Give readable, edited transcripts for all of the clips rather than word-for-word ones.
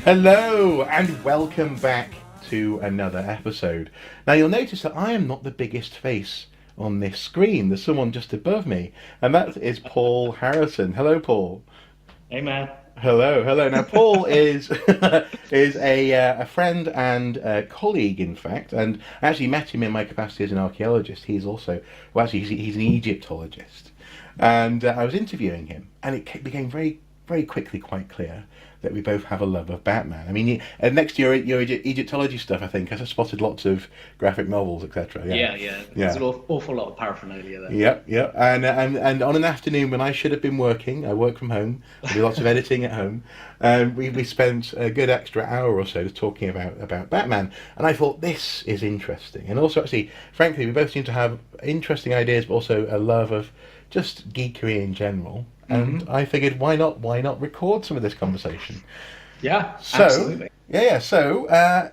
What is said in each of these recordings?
Hello and welcome back to another episode. Now you'll notice that I am not the biggest face on this screen. There's someone just above me, and that is Paul Harrison. Hello, Paul. Hey man. Hello, hello. Now Paul is is a friend and a colleague, in fact, and I actually met him in my capacity as an archaeologist. He's also, well, actually, he's an Egyptologist, and I was interviewing him, and it became very quickly quite clear that we both have a love of Batman. I mean, next to your Egyptology stuff, I think I spotted lots of graphic novels, etc. Yeah. There's Yeah. an awful lot of paraphernalia there. Yep. And on an afternoon when I should have been working, I work from home. I do lots of editing at home. We spent a good extra hour or so talking about Batman, and I thought this is interesting. And also, actually, frankly, we both seem to have interesting ideas, but also a love of just geekery in general. And I figured, why not record some of this conversation? Yeah, So, absolutely. So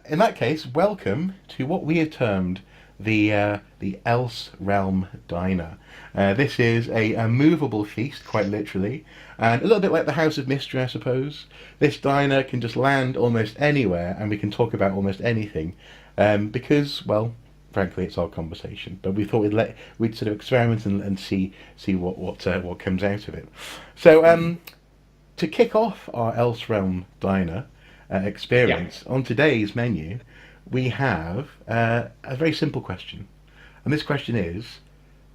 in that case, welcome to what we have termed the Else Realm Diner. This is a movable feast, quite literally, and a little bit like the House of Mystery, I suppose. This diner can just land almost anywhere, and we can talk about almost anything, because, well, frankly, it's our conversation. But we thought we'd sort of experiment and see what comes out of it. So, to kick off our Else Realm Diner Yeah. experience, on today's menu, we have a very simple question. And this question is,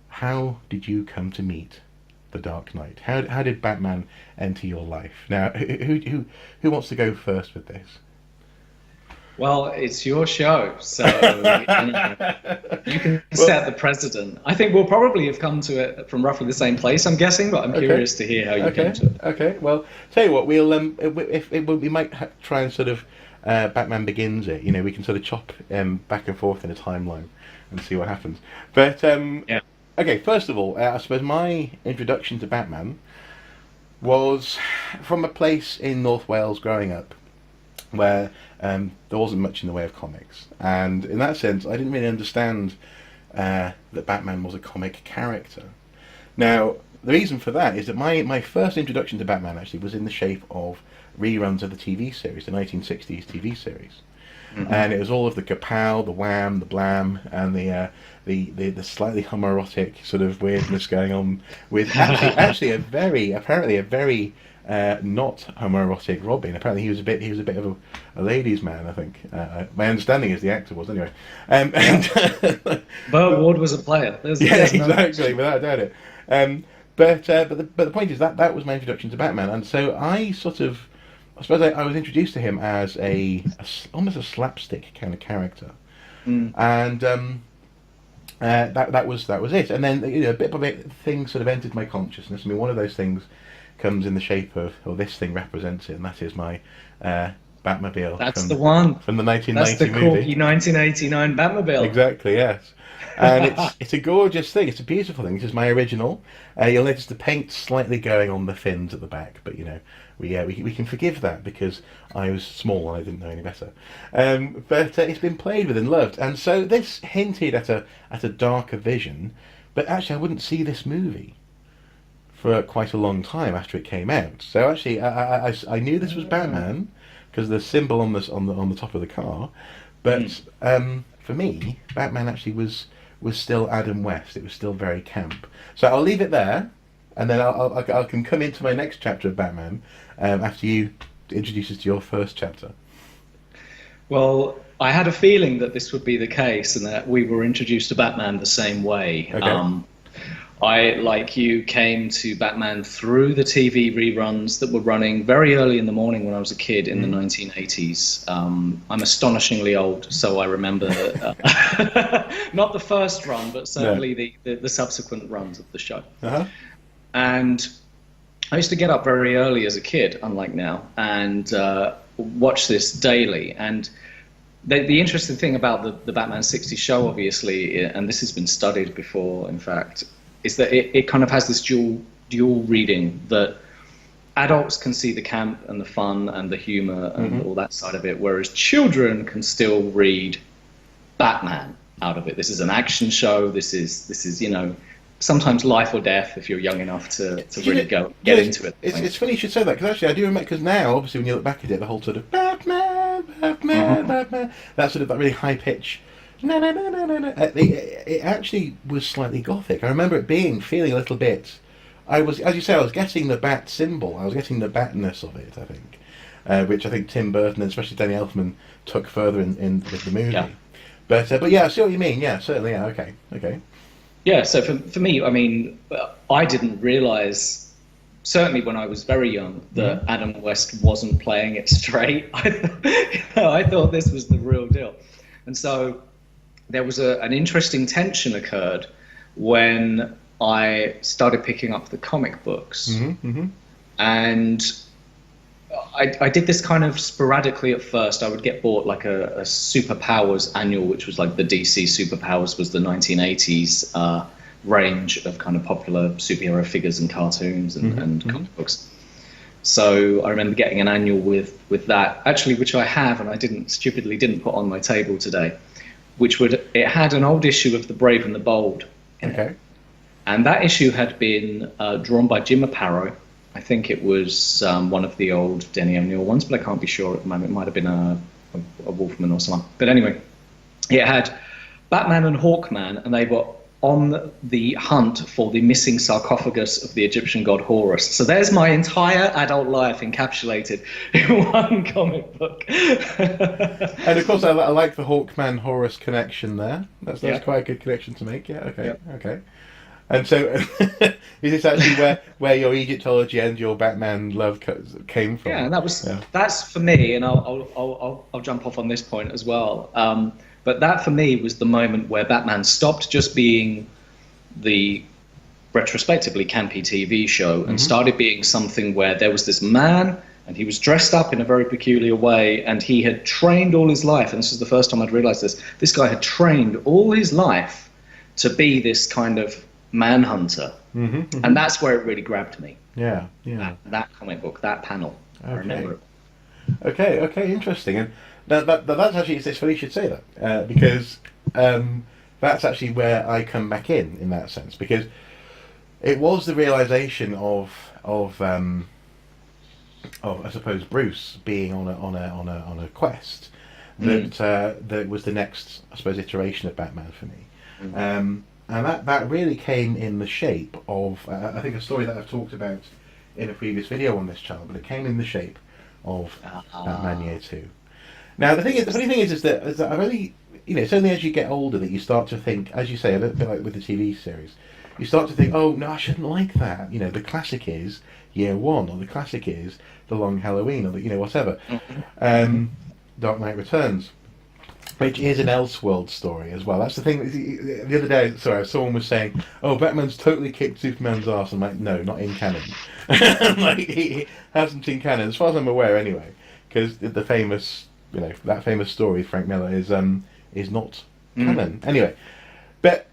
how did you come to meet the Dark Knight? How did Batman enter your life? Now, who wants to go first with this? Well, it's your show, so you can set the precedent. I think we'll probably have come to it from roughly the same place, I'm guessing, but I'm Okay. curious to hear how you Okay. came to it. Okay. Well, tell you what, we'll we might try and sort of Batman Begins it. You know, we can sort of chop back and forth in a timeline and see what happens. But Yeah. okay, first of all, I suppose my introduction to Batman was from a place in North Wales growing up where there wasn't much in the way of comics, and in that sense, I didn't really understand that Batman was a comic character. Now, the reason for that is that my first introduction to Batman actually was in the shape of reruns of the TV series, the 1960s TV series. And it was all of the kapow, the wham, the blam, and the slightly homoerotic sort of weirdness going on with actually apparently a very not homoerotic Robin. Apparently he was a bit of a ladies' man. I think my understanding is the actor was anyway. Burt Ward was a player. Yeah, There's no exactly, question. without a doubt it. But the point is that was my introduction to Batman, and so I suppose I was introduced to him as almost a slapstick kind of character, and that was it. And then bit by bit things sort of entered my consciousness. I mean, one of those things comes in the shape of, or this thing represents it, and that is my Batmobile That's the one. from the That's the 1990 movie. corky 1989 Batmobile. Exactly, yes. And it's a gorgeous thing. It's a beautiful thing. This is my original. You'll notice the paint slightly going on the fins at the back, but we can forgive that because I was small and I didn't know any better. But it's been played with and loved, and so this hinted at a darker vision. But actually, I wouldn't see this movie for quite a long time after it came out. So actually, I knew this was Batman because of the symbol on the top of the car. But for me, Batman actually was still Adam West. It was still very camp. So I'll leave it there, and then I can come into my next chapter of Batman after you introduce us to your first chapter. Well, I had a feeling that this would be the case and that we were introduced to Batman the same way. Okay. I, like you, came to Batman through the TV reruns that were running very early in the morning when I was a kid in the 1980s. I'm astonishingly old, so I remember not the first run, but certainly the subsequent runs of the show. Uh-huh. And I used to get up very early as a kid, unlike now, and watch this daily. And the interesting thing about the Batman 60 show, obviously, and this has been studied before, in fact, is that it kind of has this dual reading that adults can see the camp and the fun and the humor and all that side of it, whereas children can still read Batman out of it. This is an action show. This is sometimes life or death if you're young enough to really get into it. It's funny you should say that, because actually I do remember, because now obviously when you look back at it, the whole sort of Batman Batman, Batman. That sort of that really high pitch. No, no, no, no, no, no. It actually was slightly gothic. I remember it feeling a little bit. I was, as you say, I was getting the bat symbol. I was getting the batness of it. I think, which I think Tim Burton and especially Danny Elfman took further in with the movie. Yeah. But yeah, I see what you mean. Yeah, certainly. Yeah, okay, okay. Yeah, so for me, I mean, I didn't realize, certainly when I was very young, that Adam West wasn't playing it straight. I thought this was the real deal. And so there was an interesting tension occurred when I started picking up the comic books. And I did this kind of sporadically at first. I would get bought like a Superpowers annual, which was like the DC Superpowers was the 1980s range of kind of popular superhero figures and cartoons and comic books. So I remember getting an annual with that, actually, which I have, and I stupidly didn't put on my table today, it had an old issue of The Brave and the Bold in it. And that issue had been drawn by Jim Aparo. I think it was one of the old Denny O'Neil ones, but I can't be sure at the moment. It might have been a Wolfman or something. But anyway, it had Batman and Hawkman, and they were on the hunt for the missing sarcophagus of the Egyptian god Horus. So there's my entire adult life encapsulated in one comic book. And of course, I like the Hawkman Horus connection there. That's quite a good connection to make. Yeah, okay, okay. And so, is this actually where your Egyptology and your Batman love came from? Yeah, and that's for me, and I'll jump off on this point as well. But that for me was the moment where Batman stopped just being the retrospectively campy TV show and started being something where there was this man and he was dressed up in a very peculiar way and he had trained all his life, and this is the first time I'd realized this guy had trained all his life to be this kind of manhunter, and that's where it really grabbed me. Yeah. That comic book, that panel. Okay. I remember it. Okay, interesting. And that's actually, it's funny you should say that because that's actually where I come back in that sense, because it was the realization of I suppose Bruce being on a quest that was the next, I suppose, iteration of Batman for me. And that really came in the shape of, I think, a story that I've talked about in a previous video on this channel, but it came in the shape of Batman Year 2. Now, the funny thing is that I've only, it's only as you get older that you start to think, as you say, a little bit like with the TV series, you start to think, oh, no, I shouldn't like that. The classic is Year 1, or the classic is The Long Halloween, or whatever. Dark Knight Returns, which is an Elseworld story as well. That's the thing. The other day, someone was saying, "Oh, Batman's totally kicked Superman's ass." I'm like, "No, not in canon." Like he hasn't in canon, as far as I'm aware, anyway. Because the famous, that famous story, Frank Miller, is not canon. Anyway, but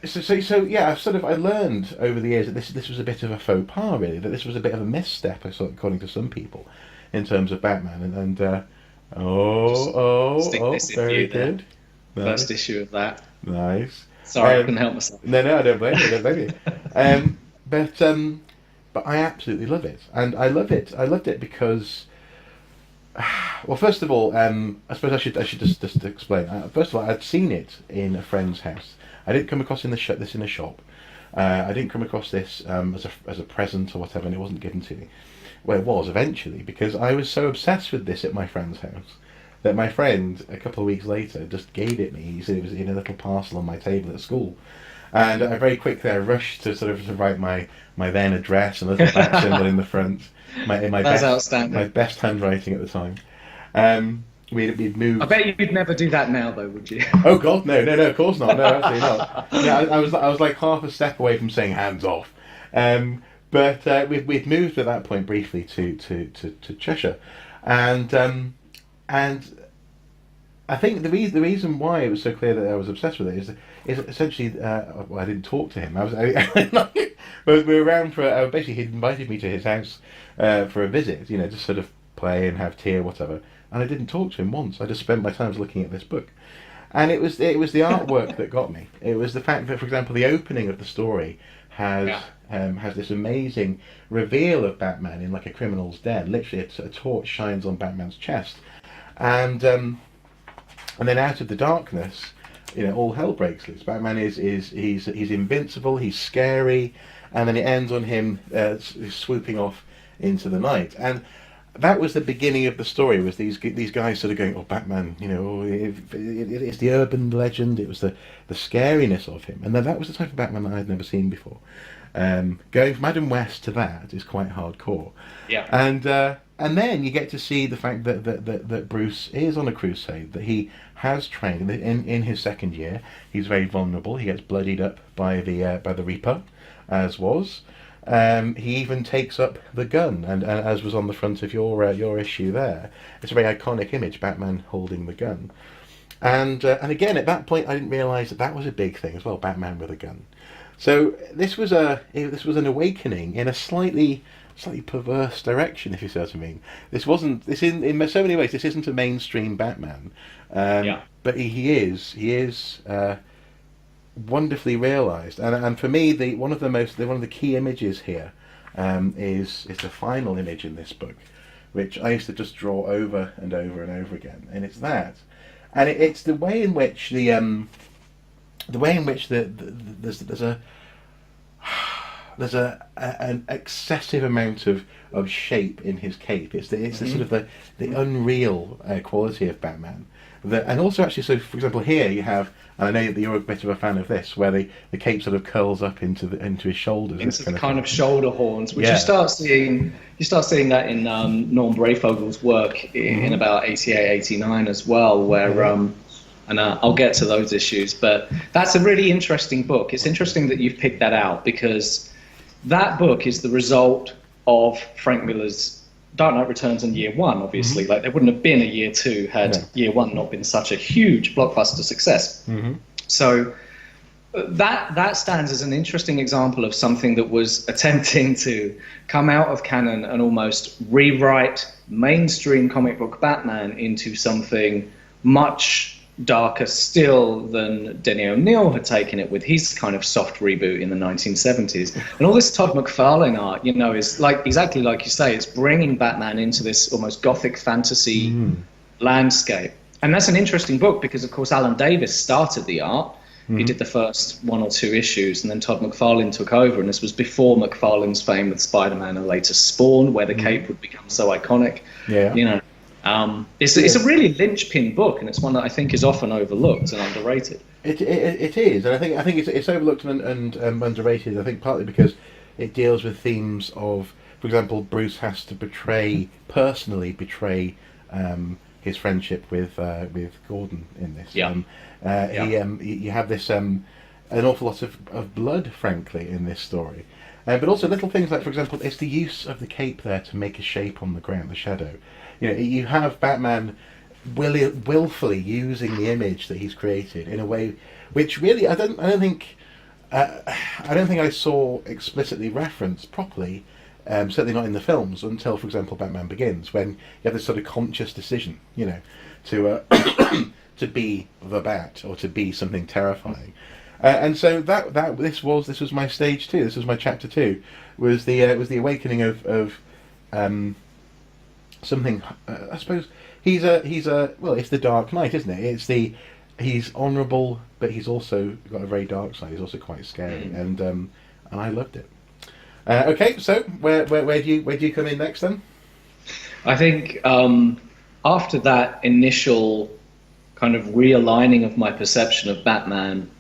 so yeah, I learned over the years that this was a bit of a faux pas, really. That this was a bit of a misstep, according to some people, in terms of Batman, and very good. Nice. First issue of that. Nice. Sorry, I couldn't help myself. No, I don't blame you. But I absolutely love it, and I loved it because, well, first of all, I suppose I should just explain. First of all, I'd seen it in a friend's house. I didn't come across this in a shop. I didn't come across this as a present or whatever, and it wasn't given to me. Well, it was eventually, because I was so obsessed with this at my friend's house that my friend, a couple of weeks later, just gave it me. He said it was in a little parcel on my table at school. And I very quickly rushed to write my then address and a little back symbol in the front. My best handwriting at the time. We'd moved. I bet you'd never do that now, though, would you? Oh God, no, of course not. No, absolutely not. Yeah, I was like half a step away from saying hands off. But we'd moved at that point briefly to Cheshire, and I think the reason why it was so clear that I was obsessed with it is essentially I didn't talk to him. We were around for basically he'd invited me to his house for a visit, to sort of play and have tea or whatever, and I didn't talk to him once. I just spent my time looking at this book, and it was the artwork that got me. It was the fact that, for example, the opening of the story has this amazing reveal of Batman in like a criminal's den. Literally, a torch shines on Batman's chest, and then out of the darkness, all hell breaks loose. Batman he's invincible, he's scary, and then it ends on him swooping off into the night. And that was the beginning of the story. Was these guys sort of going, oh, Batman, it's the urban legend. It was the scariness of him, and that was the type of Batman that I had never seen before. Going from Adam West to that is quite hardcore. Yeah. And then you get to see the fact that Bruce is on a crusade, that he has trained in his second year. He's very vulnerable. He gets bloodied up by the Reaper, as was. He even takes up the gun, and as was on the front of your issue there, it's a very iconic image, Batman holding the gun. And again, at that point, I didn't realise that was a big thing as well, Batman with a gun. So this was an awakening in a slightly perverse direction, if you see what I mean. In so many ways, this isn't a mainstream Batman, but he is wonderfully realised. And for me, one of the key images here is the final image in this book, which I used to just draw over and over and over again, and it's that, and it's the way in which there's an excessive amount of shape in his cape. It's the sort of the unreal quality of Batman. And also actually, so for example, here you have, and I know that you're a bit of a fan of this, where the cape sort of curls up into his shoulders. Into the kind of shoulder horns, which you start seeing that in Norm Brayfogel's work in about 88, 89 as well, where and I'll get to those issues, but that's a really interesting book. It's interesting that you've picked that out, because that book is the result of Frank Miller's Dark Knight Returns in year one, obviously. Like, there wouldn't have been a year two had year one not been such a huge blockbuster success. So that stands as an interesting example of something that was attempting to come out of canon and almost rewrite mainstream comic book Batman into something much darker still than Denny O'Neil had taken it with his kind of soft reboot in the 1970s. And all this Todd McFarlane art, is exactly like you say, it's bringing Batman into this almost gothic fantasy landscape. And that's an interesting book because, of course, Alan Davis started the art. He did the first one or two issues, and then Todd McFarlane took over, and this was before McFarlane's fame with Spider-Man and later Spawn, where the cape would become so iconic. It's a really linchpin book, and it's one that I think is often overlooked and underrated. It is, and I think it's overlooked and underrated. I think partly because it deals with themes of, for example, Bruce has to personally betray his friendship with Gordon in this. You have this an awful lot of blood, frankly, in this story. But also little things like, for example, it's the use of the cape there to make a shape on the ground, the shadow. You have Batman willfully using the image that he's created in a way which really I don't think I saw explicitly referenced properly, certainly not in the films, until, for example, Batman Begins, when you have this sort of conscious decision, to to be the Bat or to be something terrifying. And so this was my stage 2. This was my chapter 2. Was the awakening of something. I suppose he's the Dark Knight, isn't it? He's honourable, but he's also got a very dark side. He's also quite scary, and I loved it. Okay, so where do you come in next then? I think after that initial kind of realigning of my perception of Batman,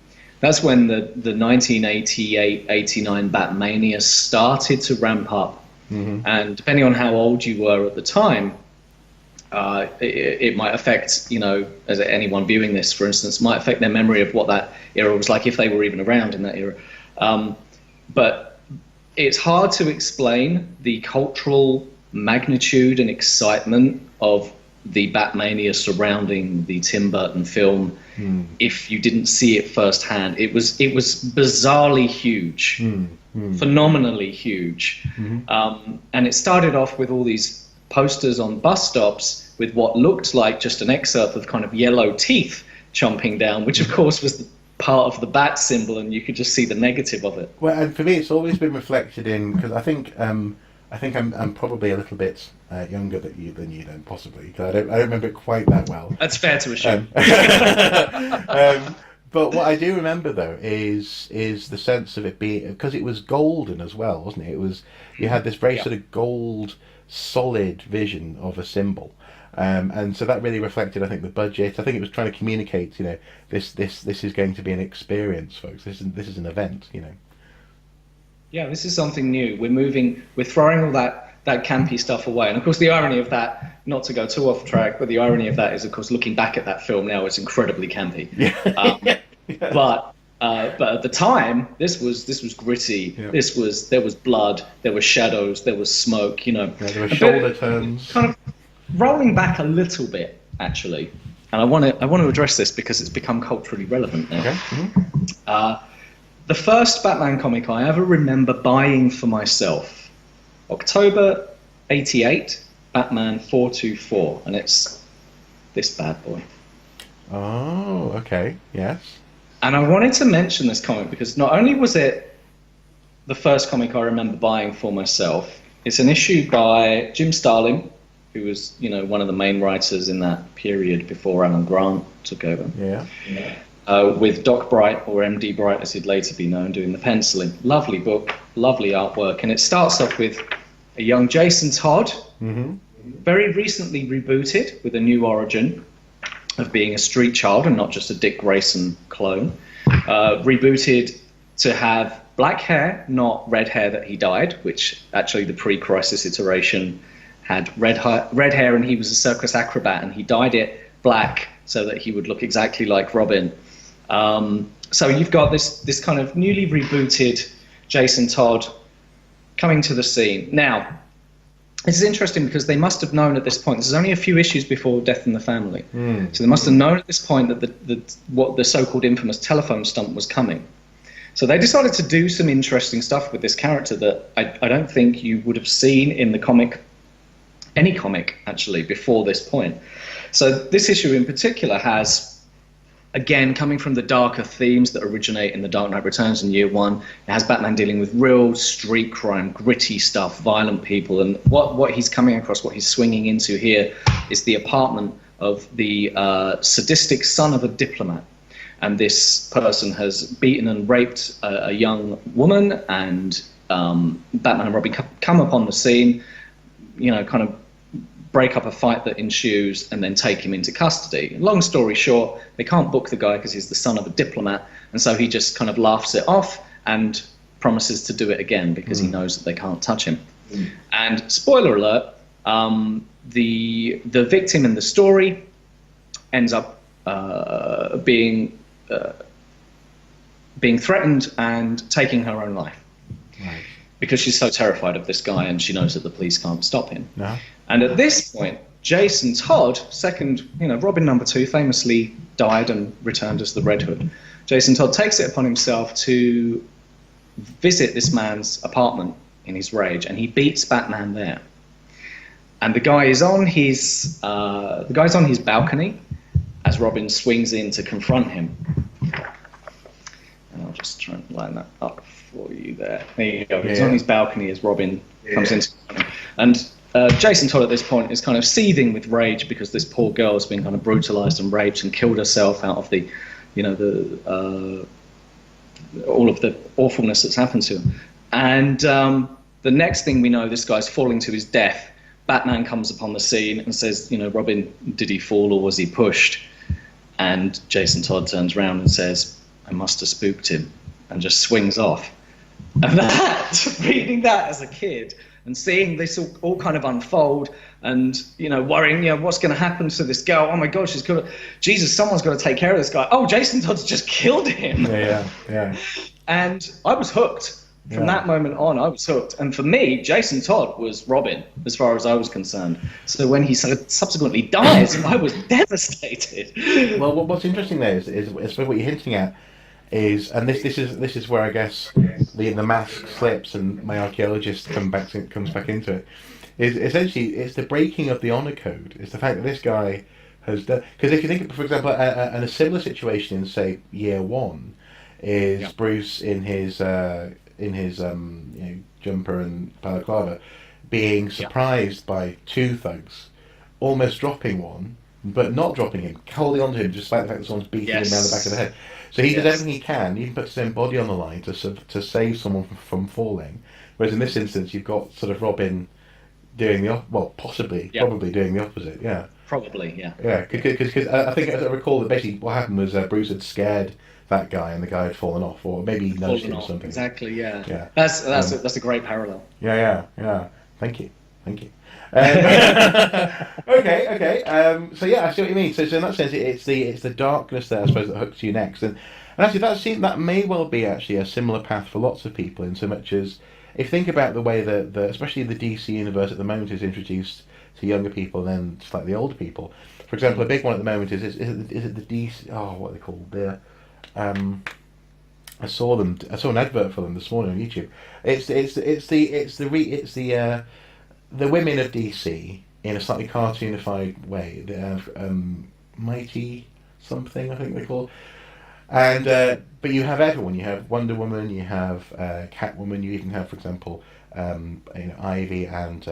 that's when the 1988-89 Batmania started to ramp up. And depending on how old you were at the time, it might affect, as anyone viewing this, for instance, might affect their memory of what that era was like, if they were even around in that era. But it's hard to explain the cultural magnitude and excitement of the Batmania surrounding the Tim Burton film if you didn't see it firsthand. It was bizarrely huge, phenomenally huge. And it started off with all these posters on bus stops with what looked like just an excerpt of kind of yellow teeth chomping down, which of course was the part of the bat symbol, and you could just see the negative of it. Well, and for me it's always been reflected in, because I think I think I'm probably a little bit younger than you then, possibly. 'Cause I don't remember it quite that well. That's fair to assume. But what I do remember though is the sense of it being, because it was golden as well, wasn't it? It was, you had this very Yeah. sort of gold, solid vision of a symbol. And so that really reflected, I think, the budget. I think it was trying to communicate, this is going to be an experience, folks. This is an event, Yeah, this is something new. We're throwing all that campy stuff away. And of course, the irony of that, not to go too off track, but the irony of that is, of course, looking back at that film now, it's incredibly campy. Yeah. Yeah. But at the time, this was gritty. Yeah. There was blood, there were shadows, there was smoke. Yeah, there were A bit- shoulder turns. kind of rolling back a little bit, actually. And I want to address this because it's become culturally relevant now. Okay. Mhm. The first Batman comic I ever remember buying for myself, October '88, Batman 424, and it's this bad boy. Oh, okay. Yes. And I wanted to mention this comic because not only was it the first comic I remember buying for myself, it's an issue by Jim Starlin, who was, one of the main writers in that period before Alan Grant took over. Yeah. With Doc Bright, or MD Bright as he'd later be known, doing the penciling. Lovely book, lovely artwork, and it starts off with a young Jason Todd, very recently rebooted with a new origin of being a street child and not just a Dick Grayson clone. Rebooted to have black hair, not red hair that he dyed, which actually the pre-Crisis iteration had red hair, and he was a circus acrobat, and he dyed it black so that he would look exactly like Robin. So you've got this kind of newly rebooted Jason Todd coming to the scene. Now, this is interesting because they must have known at this point, this is only a few issues before Death in the Family, so they must have known at this point that what the so-called infamous telephone stump was coming. So they decided to do some interesting stuff with this character that I don't think you would have seen in the comic, any comic actually, before this point. So this issue in particular has, again, coming from the darker themes that originate in The Dark Knight Returns in year one, it has Batman dealing with real street crime, gritty stuff, violent people, and what he's coming across, what he's swinging into here is the apartment of the sadistic son of a diplomat. And this person has beaten and raped a young woman, and Batman and Robin come upon the scene, kind of break up a fight that ensues and then take him into custody. Long story short, they can't book the guy because he's the son of a diplomat, and so he just kind of laughs it off and promises to do it again because he knows that they can't touch him. And spoiler alert, the victim in the story ends up being threatened and taking her own life. Right. Because she's so terrified of this guy and she knows that the police can't stop him. No. And at this point, Jason Todd, Robin number 2, famously died and returned as the Red Hood. Jason Todd takes it upon himself to visit this man's apartment in his rage, and he beats Batman there. And the guy is on his balcony as Robin swings in to confront him. And I'll just try and line that up for you there. There you go. He's on his balcony as Robin comes in to confront him. And Jason Todd at this point is kind of seething with rage because this poor girl has been kind of brutalized and raped and killed herself out of the all of the awfulness that's happened to her. And the next thing we know, this guy's falling to his death. Batman comes upon the scene and says, Robin, did he fall or was he pushed? And Jason Todd turns around and says, I must have spooked him, and just swings off. And reading that as a kid and seeing this all kind of unfold and, worrying, what's going to happen to this girl? Oh my God, someone's got to take care of this guy. Oh, Jason Todd's just killed him. Yeah. And I was hooked. From that moment on, I was hooked. And for me, Jason Todd was Robin, as far as I was concerned. So when he subsequently dies, I was devastated. Well, what's interesting there is what you're hinting at is, and this is where I guess the mask slips and my archaeologist comes back into it. Is essentially it's the breaking of the honor code. It's the fact that this guy has done, because if you think, for example, in a similar situation in say year one, is Bruce in his jumper and balaclava, being surprised by two thugs, almost dropping one, but not dropping him, holding on to him, despite the fact that someone's beating him around the back of the head. So he does everything he can, even puts his own body on the line to save someone from falling. Whereas in this instance, you've got sort of Robin doing probably doing the opposite. Yeah. Probably, yeah. Yeah, because I think, as I recall, that basically what happened was Bruce had scared that guy, and the guy had fallen off, or maybe he nudged him or something. Exactly, yeah. Yeah. That's a great parallel. Yeah. Thank you. Okay. So yeah, I see what you mean. So in that sense, it's the darkness there, I suppose, that hooks you next, and actually that may well be actually a similar path for lots of people, in so much as if you think about the way that especially the DC universe at the moment is introduced to younger people than slightly older people. For example, a big one at the moment is it the DC? Oh, what are they called? I saw an advert for them this morning on YouTube. It's the women of DC in a slightly cartoonified way. They have Mighty something, I think they're called. And but you have everyone. You have Wonder Woman. You have Catwoman. You even have, for example, Ivy and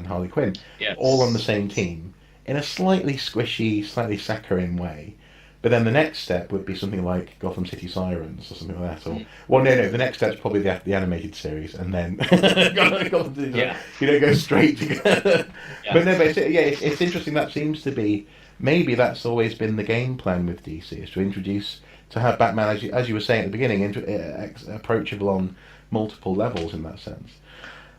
Harley Quinn, all on the same team in a slightly squishy, slightly saccharine way. But then the next step would be something like Gotham City Sirens or something like that. Or no. The next step's probably the animated series, and then you don't go straight to. But no, but it's interesting. That seems to be maybe that's always been the game plan with DC, is to have Batman, as you were saying at the beginning, approachable on multiple levels in that sense.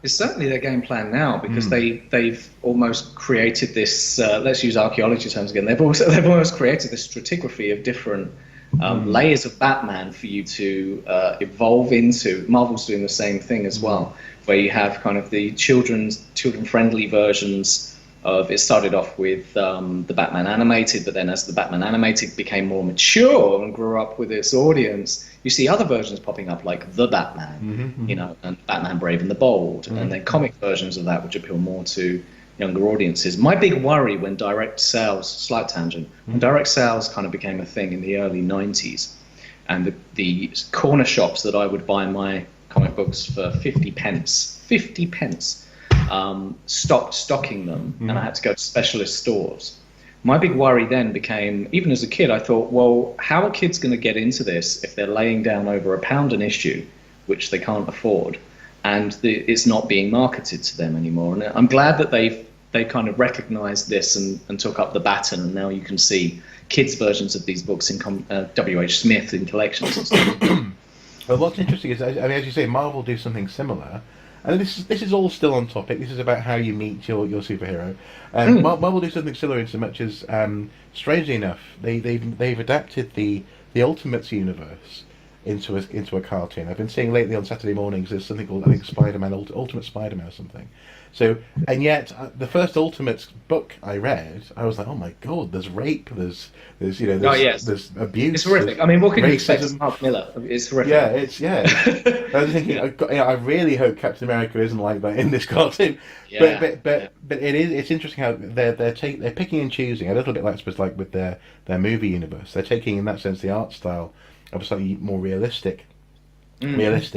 It's certainly their game plan now, because they've almost created this. Let's use archaeology terms again. They've almost created this stratigraphy of different layers of Batman for you to evolve into. Marvel's doing the same thing as well, where you have kind of the children-friendly versions of. It started off with the Batman animated, but then as the Batman animated became more mature and grew up with its audience, you see other versions popping up like The Batman, and Batman Brave and the Bold, and then comic versions of that which appeal more to younger audiences. My big worry when direct sales, slight tangent, when direct sales kind of became a thing in the early 90s, and the corner shops that I would buy my comic books for 50 pence, stopped stocking them, and I had to go to specialist stores. My big worry then became, even as a kid, I thought, well, how are kids going to get into this if they're laying down over £1 an issue, which they can't afford, and it's not being marketed to them anymore? And I'm glad that they kind of recognised this and took up the baton, and now you can see kids' versions of these books in W.H. Smith in collections and stuff. Well, what's interesting is, I mean, as you say, Marvel do something similar. And this is all still on topic. This is about how you meet your superhero. Marvel do something similar in so much as, strangely enough, they've adapted the Ultimates universe into a cartoon. I've been seeing lately on Saturday mornings there's something called, I think, Spider-Man, Ultimate Spider-Man or something. So, and yet the first Ultimates book I read, I was like, oh my god, there's rape, there's there's abuse. It's horrific. I mean, what can you expect from Mark Miller? It's horrific. I was thinking, I really hope Captain America isn't like that in this cartoon. But it's interesting how they're picking and choosing a little bit, like I suppose, like with their movie universe. They're taking, in that sense, the art style of a slightly more realistic universe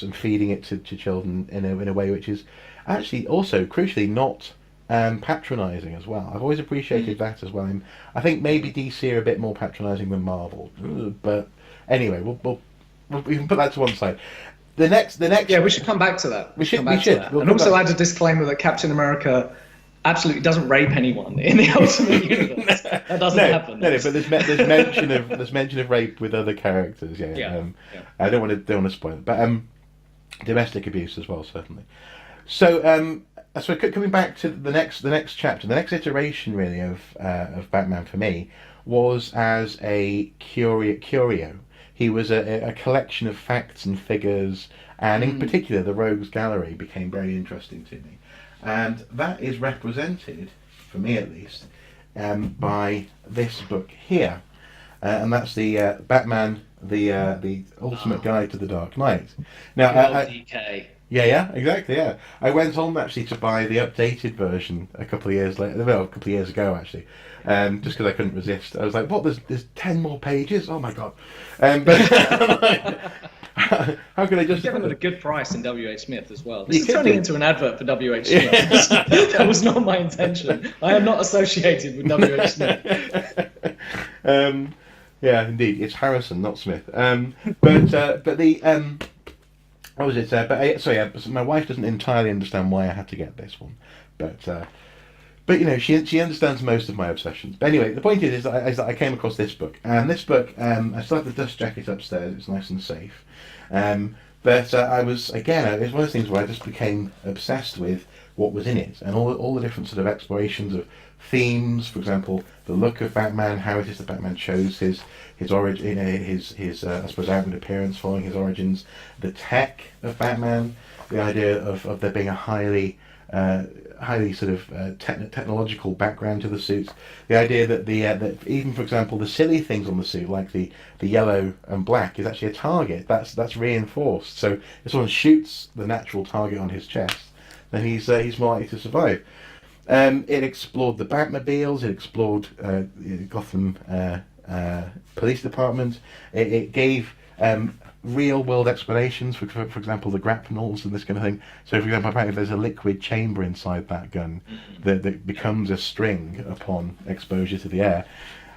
and feeding it to children in a way which is actually also crucially not patronising as well. I've always appreciated that as well. I think maybe DC are a bit more patronising than Marvel, but anyway, we can put that to one side. The next. Yeah, we should come back to that. We should. And also add a disclaimer that Captain America absolutely doesn't rape anyone in the Ultimate Universe. That doesn't happen. No, but there's mention of rape with other characters. I don't want to spoil it, but domestic abuse as well, certainly. So coming back to the next chapter, the next iteration really of Batman for me was as a curio. He was a collection of facts and figures, and in particular the Rogues Gallery became very interesting to me. And that is represented, for me at least, by this book here, and that's the Batman, the Ultimate Guide to the Dark Knight. Now, DK. Yeah, exactly. Yeah, I went on actually to buy the updated version a couple of years later. Well, a couple of years ago actually, just because I couldn't resist. I was like, "What? There's 10 more pages? Oh my god!" But how can I You justify get them at a it? good price in WH Smith as well. You This is could turning do. into an advert for WH Smith. That was not my intention. I am not associated with WH Smith. um, yeah, indeed, it's Harrison, not Smith. But the what was it? So my wife doesn't entirely understand why I had to get this one, but but she understands most of my obsessions. But anyway, the point is that I came across this book, and this book I still have the dust jacket upstairs. It's nice and safe. But I was again, it was one of those things where I just became obsessed with what was in it, and all the different sort of explorations of themes. For example, the look of Batman, how it is that Batman chose his origin, his I suppose outward appearance following his origins, the tech of Batman, the idea of there being a highly sort of technological background to the suit. The idea that that even, for example, the silly things on the suit, like the yellow and black, is actually a target. That's reinforced. So if someone shoots the natural target on his chest, then he's more likely to survive. It explored the Batmobiles. It explored Gotham Police Department. It gave real world explanations for example, the grapnels and this kind of thing. So, for example, apparently there's a liquid chamber inside that gun that becomes a string upon exposure to the air,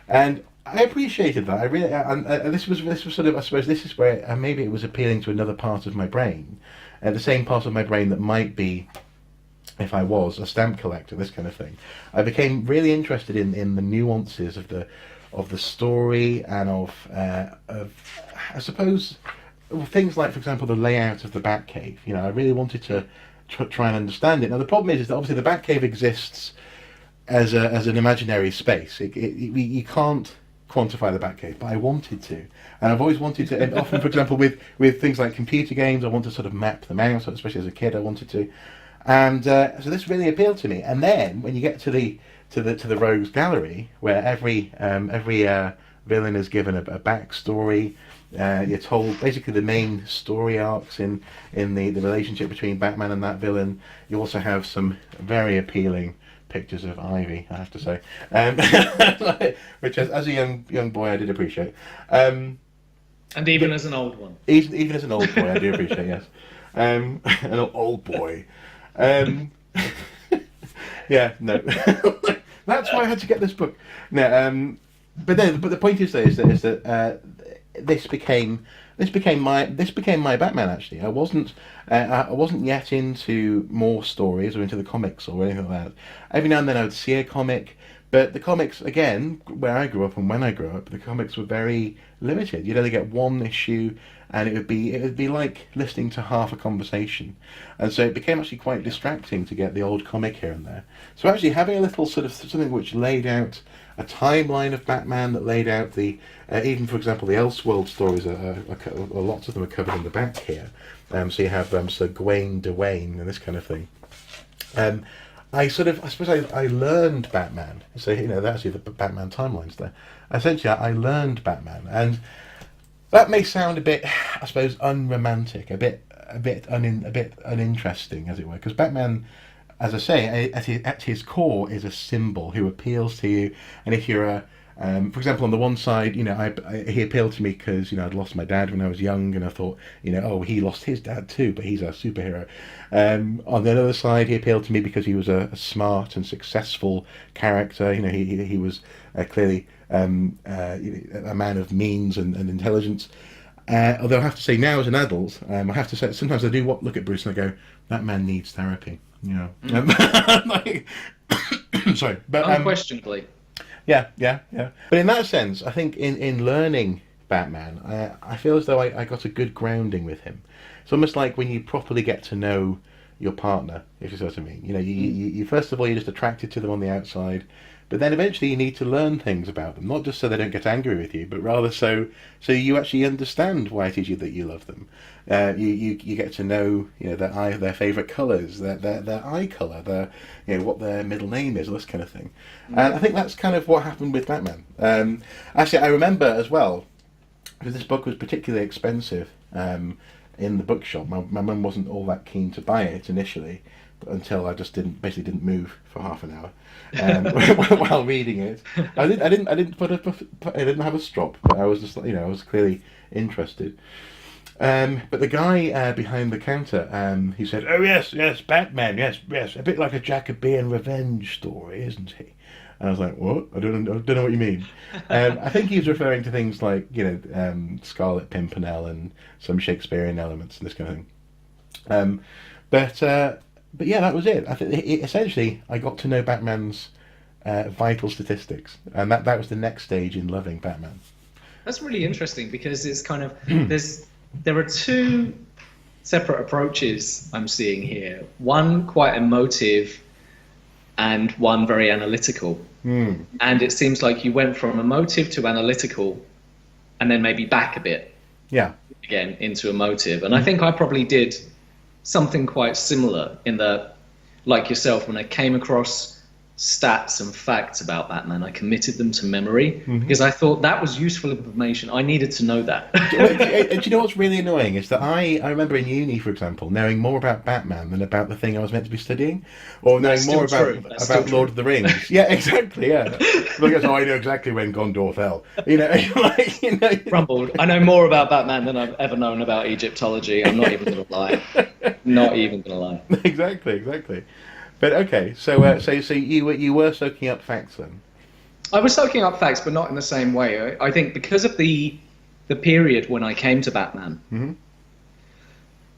and I appreciated that. I really, and this was sort of, I suppose, this is where maybe it was appealing to another part of my brain, the same part of my brain that might be if I was a stamp collector, this kind of thing. I became really interested in the nuances of the story and of I suppose things like, for example, the layout of the Batcave. I really wanted to try and understand it. Now the problem is that obviously the Batcave exists as an imaginary space. You can't quantify the Batcave, but I wanted to, and I've always wanted to. And often, for example, with things like computer games, I want to sort of map them out. Especially as a kid, I wanted to. And so this really appealed to me. And then when you get to the Rogues Gallery, where every villain is given a backstory, you're told basically the main story arcs in the relationship between Batman and that villain. You also have some very appealing pictures of Ivy, I have to say, which as a young boy I did appreciate. And even as an old one. Even as an old boy, I do appreciate, yes. An old boy. Yeah, no. That's why I had to get this book. No, but the point is that this became my Batman. Actually, I wasn't yet into more stories or into the comics or anything like that. Every now and then I would see a comic, but the comics, again, where I grew up and when I grew up, the comics were very limited. You'd only get one issue, and it would be like listening to half a conversation, and so it became actually quite distracting to get the old comic here and there. So actually having a little sort of something which laid out a timeline of Batman, that laid out the even, for example, the Elseworld stories lots of them are covered in the back here. So you have Sir Gawain Dewayne and this kind of thing. I suppose I learned Batman. So that's the Batman timelines there. Essentially, I learned Batman, and that may sound a bit, I suppose, unromantic, a bit uninteresting, as it were, because Batman, as I say, at his core, is a symbol who appeals to you. And if you're for example, on the one side, he appealed to me because I'd lost my dad when I was young, and I thought, oh, he lost his dad too, but he's a superhero. On the other side, he appealed to me because he was a smart and successful character. He was clearly a man of means and intelligence. Although I have to say, now as an adult, I have to say sometimes I do look at Bruce and I go, that man needs therapy. Sorry, but unquestionably. Yeah. But in that sense, I think in learning Batman, I feel as though I got a good grounding with him. It's almost like when you properly get to know your partner, if you see what I mean. You first of all, you're just attracted to them on the outside, but then eventually you need to learn things about them, not just so they don't get angry with you, but rather so you actually understand why it is that you love them. You get to know their favourite colours, their eye colour, what their middle name is, all this kind of thing. And I think that's kind of what happened with Batman. Actually, I remember as well, because this book was particularly expensive in the bookshop. My mum wasn't all that keen to buy it initially, until I just didn't move for half an hour while reading it. I didn't have a strop, but I was just I was clearly interested. But the guy behind the counter, he said, "Oh yes, yes, Batman, yes, yes, a bit like a Jacobean revenge story, isn't he?" And I was like, "What? I don't know what you mean." I think he was referring to things like Scarlet Pimpernel and some Shakespearean elements and this kind of thing. Um, but yeah, that was it. I think essentially I got to know Batman's vital statistics, and that was the next stage in loving Batman. That's really interesting because it's kind of there are two separate approaches I'm seeing here. One quite emotive and one very analytical. And it seems like you went from emotive to analytical and then maybe back a bit. Yeah. Again into emotive. And I think I probably did something quite similar in that, like yourself, when I came across stats and facts about Batman, I committed them to memory because I thought that was useful information. I needed to know that. Do you know what's really annoying is that I remember in uni, for example, knowing more about Batman than about the thing I was meant to be studying, or knowing more about Lord of the Rings. Yeah, exactly. Yeah, because I know exactly when Gondor fell. Rumbled. I know more about Batman than I've ever known about Egyptology. I'm not even going to lie. Not even going to lie. Exactly. But okay, so you were soaking up facts then? I was soaking up facts, but not in the same way. I think because of the period when I came to Batman,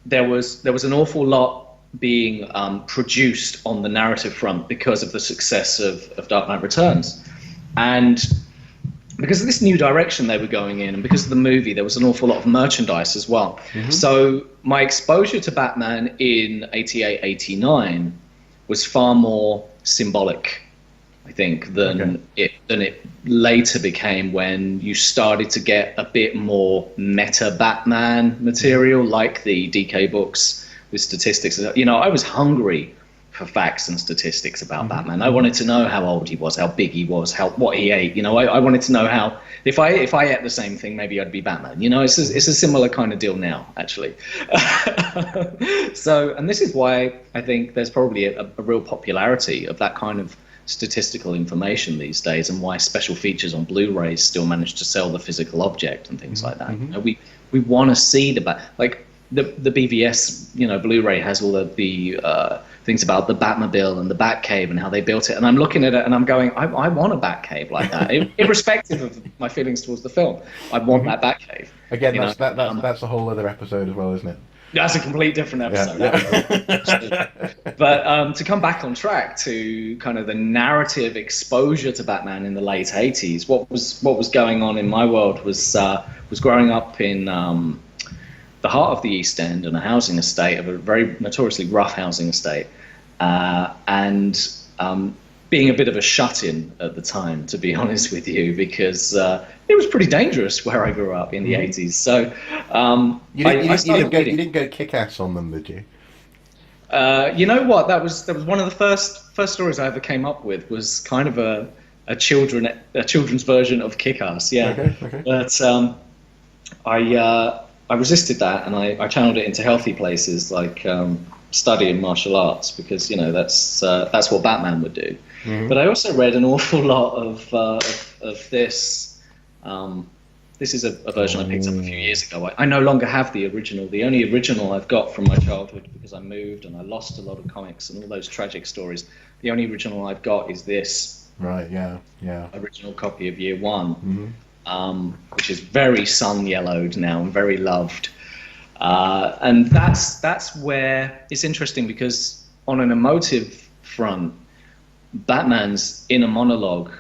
there was an awful lot being produced on the narrative front because of the success of Dark Knight Returns, and because of this new direction they were going in, and because of the movie, there was an awful lot of merchandise as well. So my exposure to Batman in 88, 89 was far more symbolic, I think, than it later became when you started to get a bit more meta Batman material, like the DK books with statistics. I was hungry for facts and statistics about Batman. I wanted to know how old he was, how big he was, what he ate. I wanted to know how if I ate the same thing, maybe I'd be Batman. It's a similar kind of deal now, actually. So, and this is why I think there's probably a real popularity of that kind of statistical information these days, and why special features on Blu-rays still manage to sell the physical object and things like that. We want to see the BVS, Blu-ray has all of the things about the Batmobile and the Batcave and how they built it, and I'm looking at it and I'm going, I want a Batcave like that, irrespective of my feelings towards the film. I want that Batcave. Again, that's a whole other episode as well, isn't it? That's a complete different episode. Yeah. But to come back on track to kind of the narrative exposure to Batman in the late 80s, what was going on in my world was growing up in the heart of the East End and a housing estate, of a very notoriously rough housing estate, and being a bit of a shut-in at the time, to be honest with you, because it was pretty dangerous where I grew up in the 80s. So you didn't go kick-ass on them, did you? You know what? That was one of the first stories I ever came up with, was kind of a children's version of Kick-Ass. Yeah. Okay. But I resisted that, and I channeled it into healthy places like studying martial arts, because that's what Batman would do. But I also read an awful lot of this. This is a version I picked up a few years ago. I no longer have the original. The only original I've got from my childhood, because I moved and I lost a lot of comics and all those tragic stories. The only original I've got is this. Right. Yeah. Original copy of Year One. Which is very sun-yellowed now and very loved. And that's where it's interesting, because on an emotive front, Batman's inner monologue,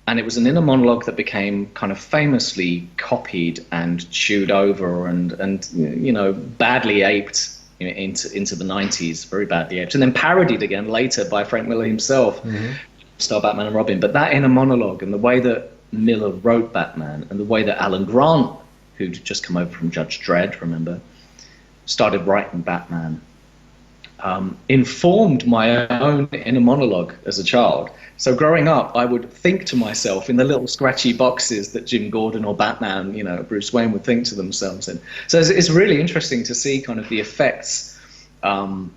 and it was an inner monologue that became kind of famously copied and chewed over and badly aped into the 90s, very badly aped, and then parodied again later by Frank Miller himself, star Batman and Robin. But that inner monologue and the way that Miller wrote Batman, and the way that Alan Grant, who'd just come over from Judge Dredd, remember, started writing Batman, informed my own inner monologue as a child. So growing up, I would think to myself in the little scratchy boxes that Jim Gordon or Batman, Bruce Wayne would think to themselves in. So it's really interesting to see kind of the effects on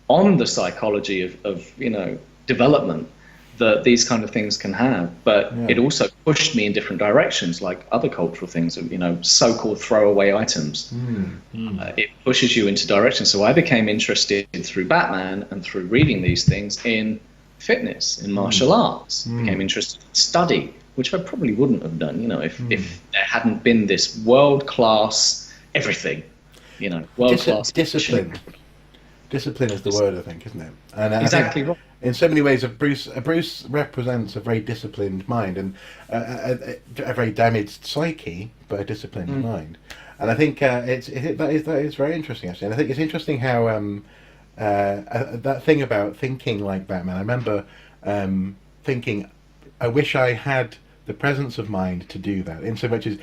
the psychology of development that these kind of things can have. But Yeah. it also pushed me in different directions, like other cultural things, so-called throwaway items. It pushes you into directions. So I became interested through Batman and through reading these things in fitness, in martial arts. Became interested in study, which I probably wouldn't have done, if there hadn't been this world-class everything, world-class Discipline. Discipline is the word, I think, isn't it? And Exactly right. in so many ways, Bruce represents a very disciplined mind and a very damaged psyche, but a disciplined mind. And I think that is very interesting, actually. And I think it's interesting how that thing about thinking like Batman. I remember thinking, I wish I had the presence of mind to do that. In so much as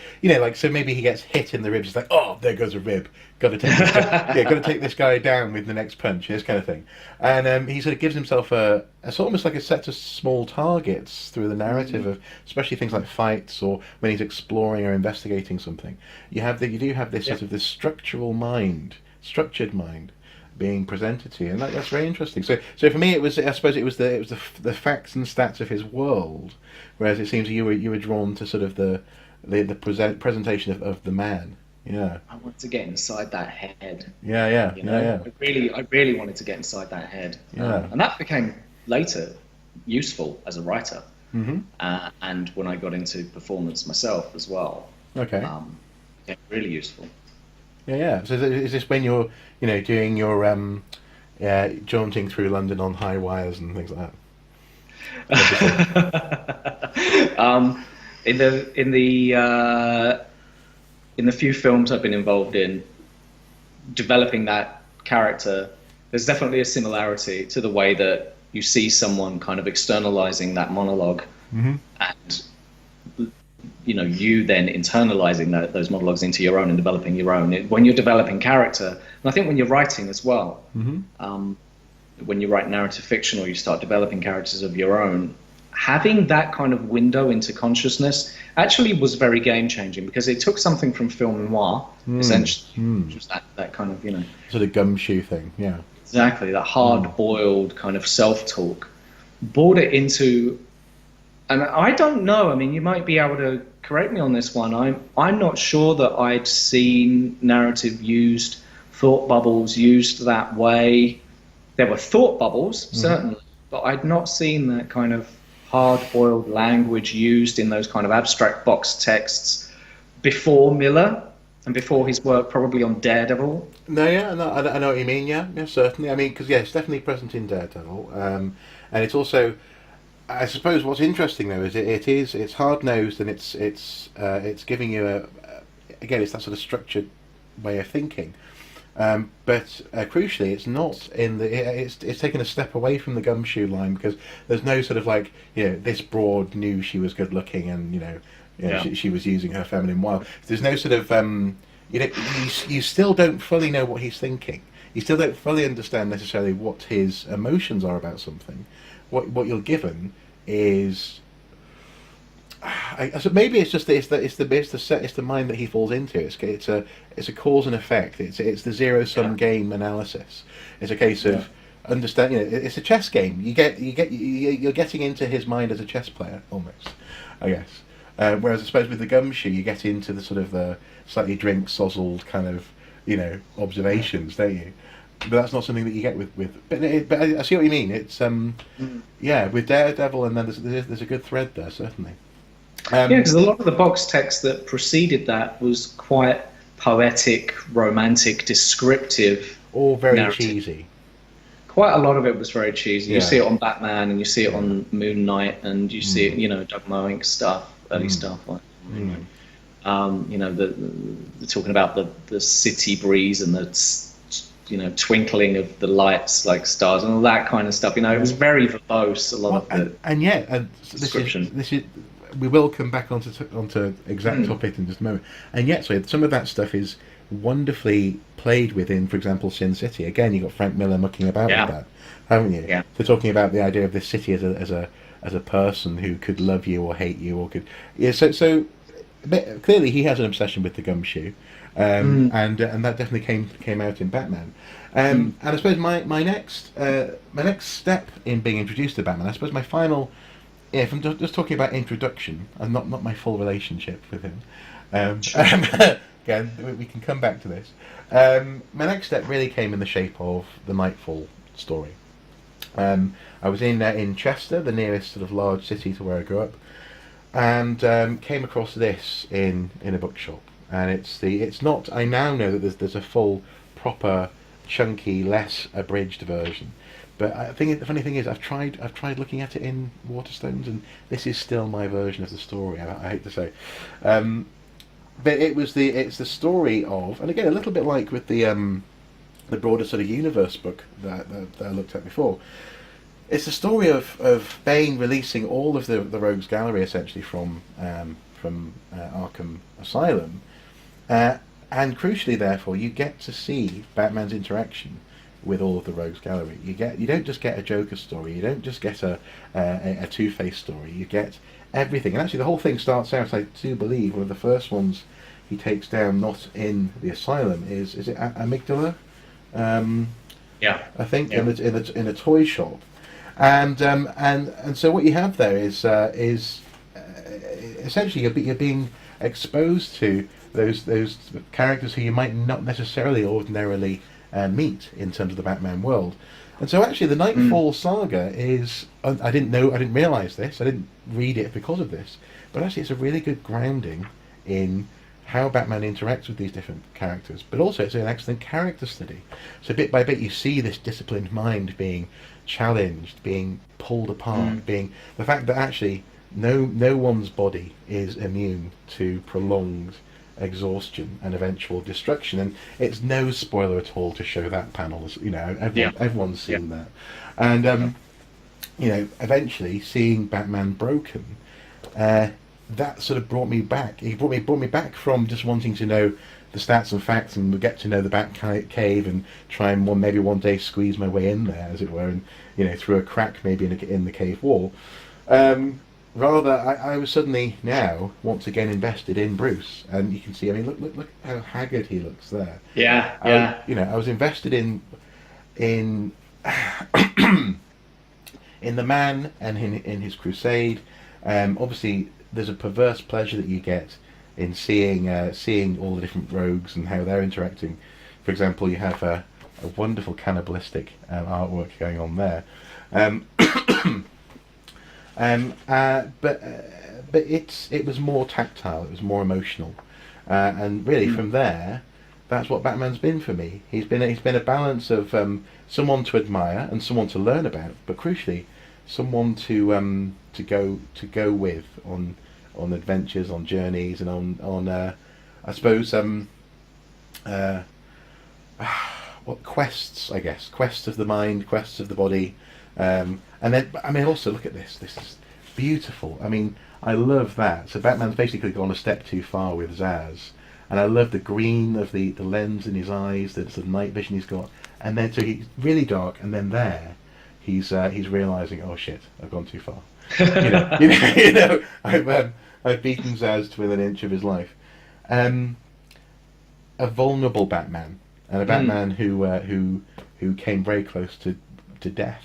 so maybe he gets hit in the ribs. It's like, oh, there goes a rib. Got to take this guy. Yeah, got to take this guy down with the next punch. This kind of thing. And he sort of gives himself a sort of almost like a set of small targets through the narrative of, especially things like fights or when he's exploring or investigating something. You do have this sort of this structured mind being presented to you, and that's very interesting. So for me, I suppose it was the facts and stats of his world, whereas it seems you were drawn to sort of the presentation of the man. Yeah. I wanted to get inside that head. Yeah. I really wanted to get inside that head. Yeah. And that became later useful as a writer. Mm-hmm. And when I got into performance myself as well. Okay. Really useful. Yeah. So is this when you're, doing your jaunting through London on high wires and things like that? In the few films I've been involved in, developing that character, there's definitely a similarity to the way that you see someone kind of externalizing that monologue, and you then internalizing those monologues into your own and developing your own. When you're developing character, and I think when you're writing as well, when you write narrative fiction or you start developing characters of your own, having that kind of window into consciousness actually was very game-changing, because it took something from film noir, essentially, which was that kind of, sort of gumshoe thing, yeah. Exactly, that hard-boiled kind of self-talk, brought it into, and I don't know, I mean, you might be able to correct me on this one, I'm not sure that I'd seen narrative used, thought bubbles used that way. There were thought bubbles, certainly, but I'd not seen that kind of hard-boiled language used in those kind of abstract box texts before Miller and before his work probably on Daredevil. I know what you mean. Yeah, certainly. I mean, because it's definitely present in Daredevil, and it's also, I suppose, what's interesting though is it's hard-nosed and it's giving you again, it's that sort of structured way of thinking. But crucially, it's not it's taken a step away from the gumshoe line, because there's no sort of like, this broad knew she was good looking and she was using her feminine wild. There's no sort of you still don't fully know what he's thinking. You still don't fully understand necessarily what his emotions are about something. What you're given is, so maybe it's just it's the mind that he falls into. It's a cause and effect. It's the zero sum game analysis. It's a case of understanding. It's a chess game. You're getting into his mind as a chess player almost, I guess. Whereas I suppose with the gumshoe, you get into the sort of the slightly drink-sozzled kind of observations, don't you? But that's not something that you get with. But I see what you mean. It's with Daredevil, and then there's a good thread there, certainly. Because a lot of the box text that preceded that was quite poetic, romantic, descriptive. All very narrative. Cheesy. Quite a lot of it was very cheesy. Yeah. You see it on Batman, and you see it on Moon Knight, and you see it, Doug Moench stuff, early stuff. Like, they're talking about the city breeze and the twinkling of the lights like stars and all that kind of stuff. It was very verbose. A lot of the description. This is. We will come back onto exact topic in just a moment. And yet, so some of that stuff is wonderfully played within, for example, Sin City. Again, you've got Frank Miller mucking about with that, haven't you? Yeah. So talking about the idea of this city as a person who could love you or hate you or could. Yeah. So clearly he has an obsession with the gumshoe. And that definitely came out in Batman. And I suppose my next step in being introduced to Batman, I suppose my final, yeah, if I'm just talking about introduction and not my full relationship with him. Sure. Again, we can come back to this. My next step really came in the shape of the Nightfall story. I was in Chester, the nearest sort of large city to where I grew up, and came across this in a bookshop. And it's not. I now know that there's a full, proper, chunky, less abridged version. But I think the funny thing is, I've tried looking at it in Waterstones, and this is still my version of the story. I hate to say, but it's the story of, and again a little bit like with the broader sort of universe book that I looked at before. It's the story of Bane releasing all of the Rogues Gallery essentially from Arkham Asylum, and crucially, therefore, you get to see Batman's interaction with all of the Rogues Gallery. You don't just get a Joker story. You don't just get a Two-Face story. You get everything. And actually, the whole thing starts out, I do believe, one of the first ones he takes down, not in the asylum, is it Amygdala? Yeah. I think Yeah. in a toy shop, and so what you have there is essentially you're being exposed to those characters who you might not necessarily ordinarily meet in terms of the Batman world. And so actually the Nightfall saga is, I didn't realise this, I didn't read it because of this, but actually it's a really good grounding in how Batman interacts with these different characters, but also it's an excellent character study. So bit by bit you see this disciplined mind being challenged, being pulled apart, being the fact that actually no one's body is immune to prolonged exhaustion and eventual destruction. And it's no spoiler at all to show that panel. You know, everyone's seen that. And you know, eventually seeing Batman broken, that sort of brought me back. He brought me back from just wanting to know the stats and facts and get to know the Bat Cave and try and maybe one day squeeze my way in there, as it were, and you know, through a crack maybe in the cave wall. Rather, I was suddenly now once again invested in Bruce, and you can see. I mean, look how haggard he looks there. Yeah. You know, I was invested in in the man and in his crusade. Obviously, there's a perverse pleasure that you get in seeing all the different rogues and how they're interacting. For example, you have a wonderful cannibalistic artwork going on there. But it was more tactile. It was more emotional, and really from there, that's what Batman's been for me. He's been a balance of someone to admire and someone to learn about, but crucially, someone to go with on adventures, on journeys, and on I suppose what quests, I guess, quests of the mind, quests of the body. And then, I mean, also look at this. This is beautiful. I mean, I love that. So Batman's basically gone a step too far with Zaz, and I love the green of the lens in his eyes, the sort of night vision he's got, and then so he's really dark, and then there, he's realizing, oh shit, I've gone too far. You know, I've beaten Zaz to within an inch of his life. A vulnerable Batman, and a Batman who came very close to death.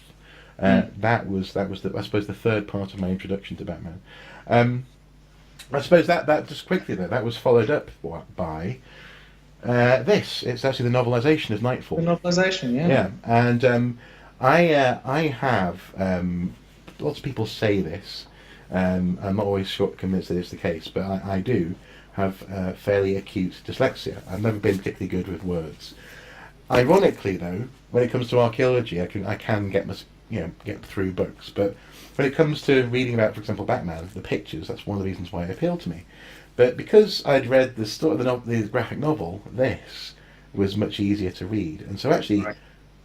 That was I suppose the third part of my introduction to Batman. I suppose that just quickly though, that was followed up by this. It's actually the novelisation of Nightfall. The novelisation, yeah. Yeah, and I have lots of people say this. I'm not always convinced that it's the case, but I do have fairly acute dyslexia. I've never been particularly good with words. Ironically, though, when it comes to archaeology, I can get through books, but when it comes to reading about, for example, Batman, the pictures, that's one of the reasons why it appealed to me. But because I'd read the graphic novel, this was much easier to read, and so actually,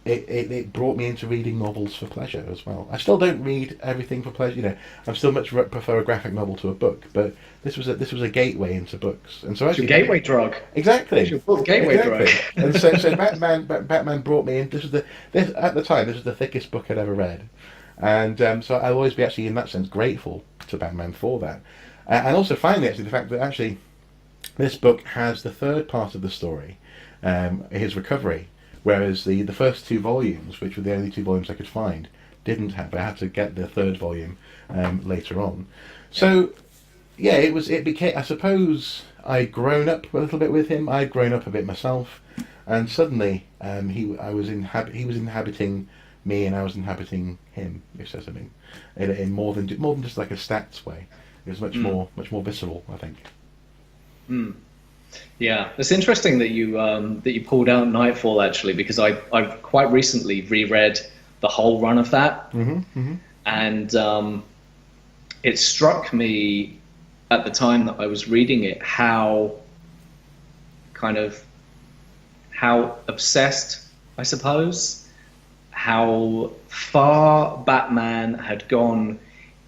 it brought me into reading novels for pleasure as well. I still don't read everything for pleasure. You know, I still much prefer a graphic novel to a book, but this was a gateway into books, and so actually, it's your gateway drug. Exactly. It's your book gateway drug. And so Batman brought me in. At the time, this was the thickest book I'd ever read, and so I'll always be actually in that sense grateful to Batman for that, and also finally actually the fact that actually This book has the third part of the story, his recovery, whereas the first two volumes, which were the only two volumes I could find, didn't have. I had to get the third volume later on. So yeah, it became. I suppose I'd grown up a little bit with him. I'd grown up a bit myself, and suddenly he was inhabiting me, and I was inhabiting him. If that's something, in more than just like a stats way. It was much more visceral, I think. Mm. Yeah, it's interesting that you pulled out Nightfall actually, because I quite recently reread the whole run of that, and it struck me at the time that I was reading it how obsessed, I suppose, how far Batman had gone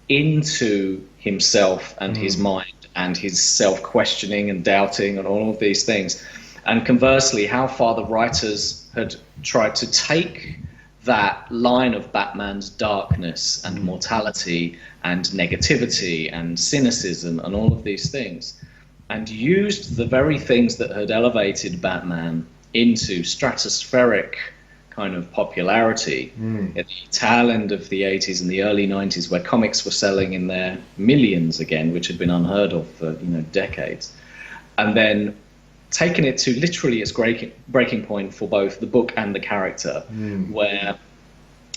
into himself and his mind and his self-questioning and doubting and all of these things, and conversely how far the writers had tried to take that line of Batman's darkness and mortality and negativity and cynicism and all of these things, and used the very things that had elevated Batman into stratospheric kind of popularity at the tail end of the 80s and the early 90s, where comics were selling in their millions again, which had been unheard of for decades, and then taken it to literally its breaking point for both the book and the character, where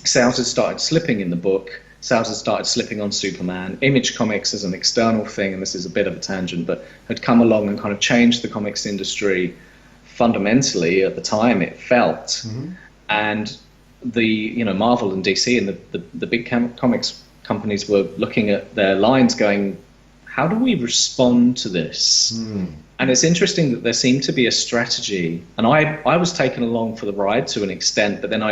sales had started slipping in the book, sales had started slipping on Superman. Image Comics as an external thing, and this is a bit of a tangent, but had come along and kind of changed the comics industry fundamentally at the time, it felt. And the Marvel and DC and the big comics companies were looking at their lines going, how do we respond to this? And it's interesting that there seemed to be a strategy, and I was taken along for the ride to an extent, but then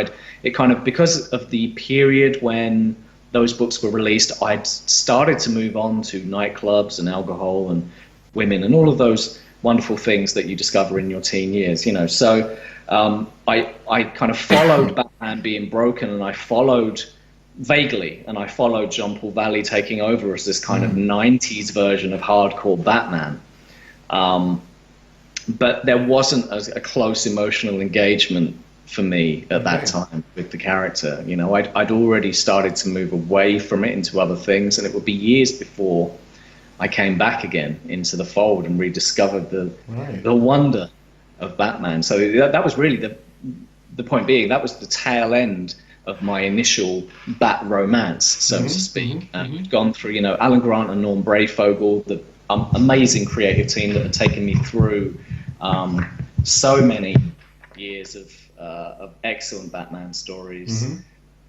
it kind of, because of the period when those books were released, I'd started to move on to nightclubs and alcohol and women and all of those wonderful things that you discover in your teen years, So I kind of followed Batman being broken, and I followed vaguely, and I followed John Paul Valley taking over as this kind of 90s version of hardcore Batman. But there wasn't a close emotional engagement for me at that time with the character. I'd already started to move away from it into other things, and it would be years before I came back again into the fold and rediscovered the wonder of Batman. So that was really the point being, that was the tail end of my initial Bat romance, so to speak. And we'd gone through, Alan Grant and Norm Brayfogle, the amazing creative team that had taken me through so many years of excellent Batman stories.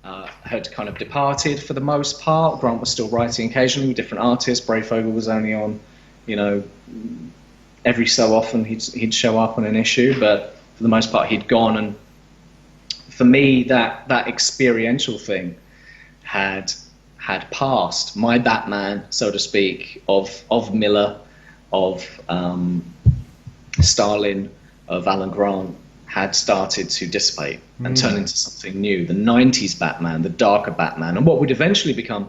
Had kind of departed for the most part. Grant was still writing occasionally with different artists. Brayfogle was only on, every so often he'd show up on an issue, but for the most part he'd gone. And for me, that experiential thing had passed. My Batman, so to speak, of Miller, of Starlin, of Alan Grant, had started to dissipate and turn into something new. The 90s Batman, the darker Batman, and what would eventually become,